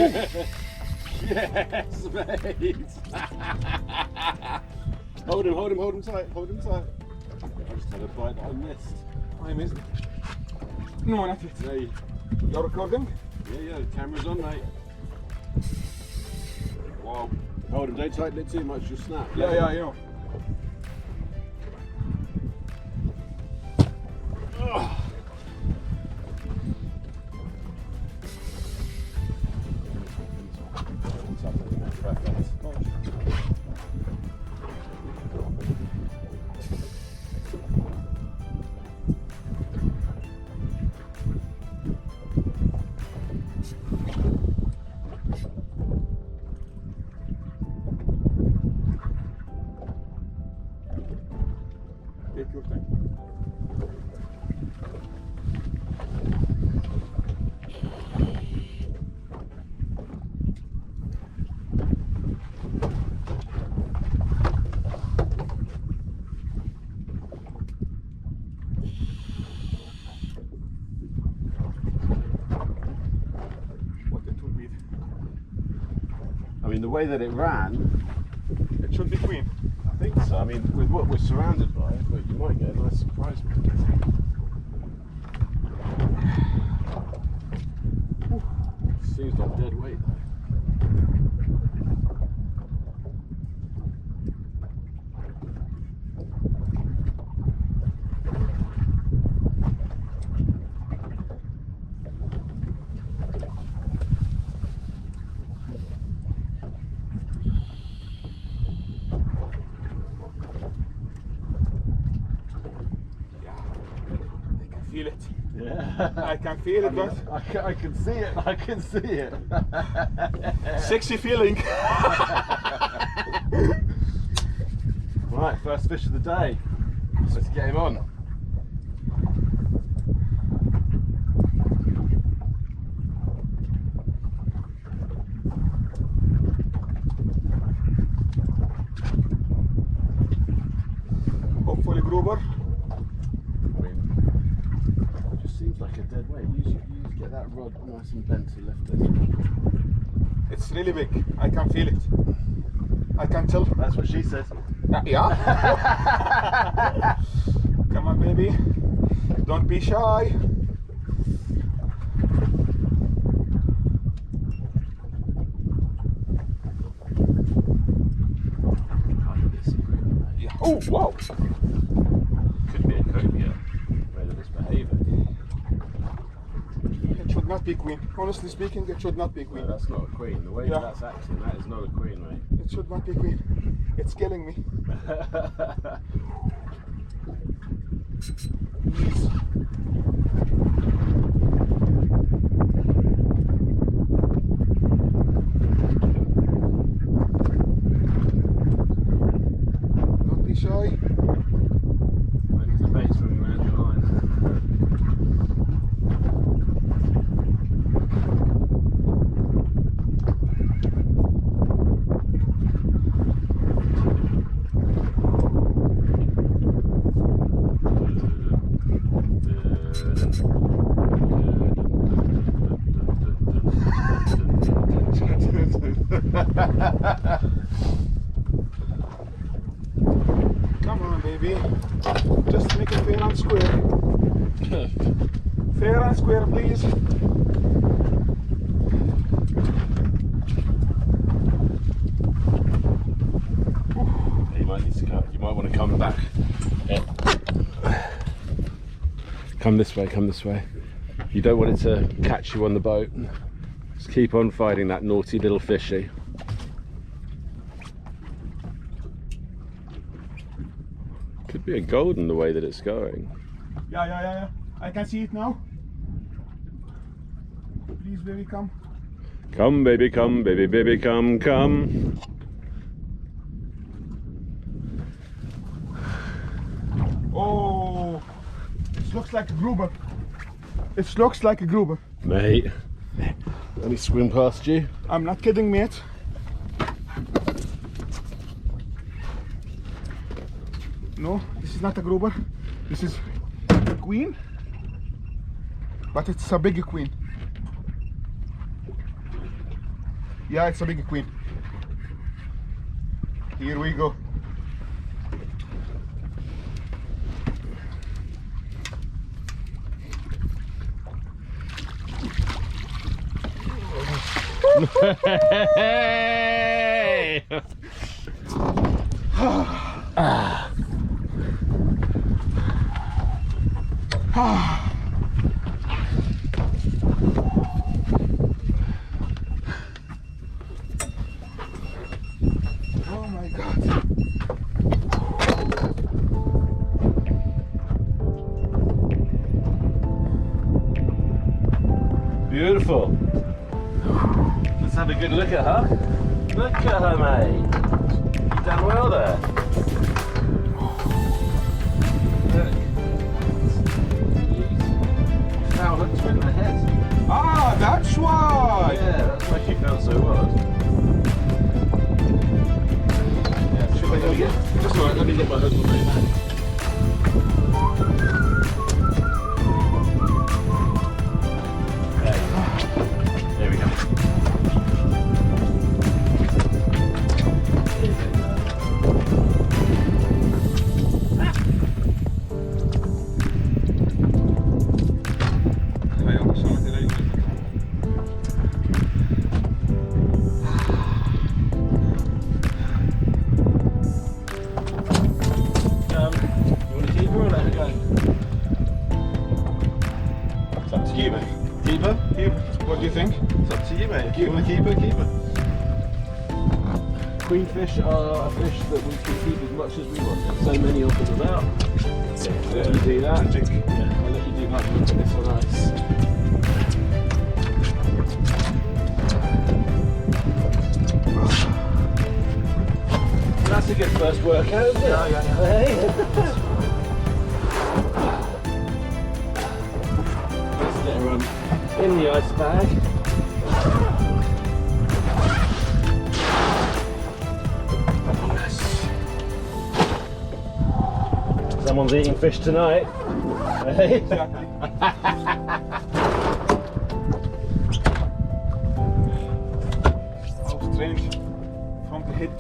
Yes, mate. Hold him tight, I just had a bite that I missed. I missed. No, not it. Hey. You're recording? Yeah, the camera's on, mate. Wow. Hold him, don't tighten it too much, you'll snap. Yeah, I know. Take your time. What it will be? I mean, the way that it ran, It should be queen. I think so. I mean, with what we're surrounded by, but you might get a nice surprise. Seems like dead weight though. Feel it. Yeah. I can feel it, but I can see it. I can see it. sexy feeling. Right, first fish of the day. Let's get him on. Hopefully Gruber. Seems like a dead weight. You get that rod nice and bent to lift it. It's really big. I can feel it. I can tell. That's what she says. Yeah. Come on, baby. Don't be shy. Yeah. Oh, wow. Could be a cobia. Whether this behaviour. It should not be queen. Honestly speaking, it should not be queen. No, that's not a queen. The way Yeah. that's acting, that is not a queen, mate. It should not be queen. It's killing me. Please. Don't be shy. Like the bait swimming around your line. Come on, baby. Just make it fair and square. Fair and square, please. You might want to come back. Yeah. Come this way, come this way. You don't want it to catch you on the boat. Just keep on fighting that naughty little fishy. Could be a golden the way that it's going. Yeah. I can see it now. Please, baby, come. Come, baby, baby, come, come. Oh, it looks like a Gruber. It looks like a Gruber. Mate, let me swim past you. I'm not kidding, mate. No, this is not a Gruber. This is a queen, but it's a big queen. Yeah, it's a big queen. Here we go. Hey! Oh my God. Beautiful. Let's have a good look at her. Look at her, mate. You've done well there. Look. Foul hooked her in the head. Ah, that's why. Yeah, that's why she felt so odd. Yeah, should I go again? That's alright, let me get my hook on my back. There we go. You want to keep her or let her go? It's up to you, mate. Keep her? What do you think? It's up to you, mate. If you want to keep her, keep her. Queenfish are a fish that we can keep as much as we want. There's so many of them about. Yeah, let you do that. Magic. Yeah, I'll let you do that. Look at this on ice. That's a good first workout, isn't it? Yeah. Hey? Let's get her in the ice bag. Yes. Someone's eating fish tonight. Hey? Exactly. How strange. From the hip.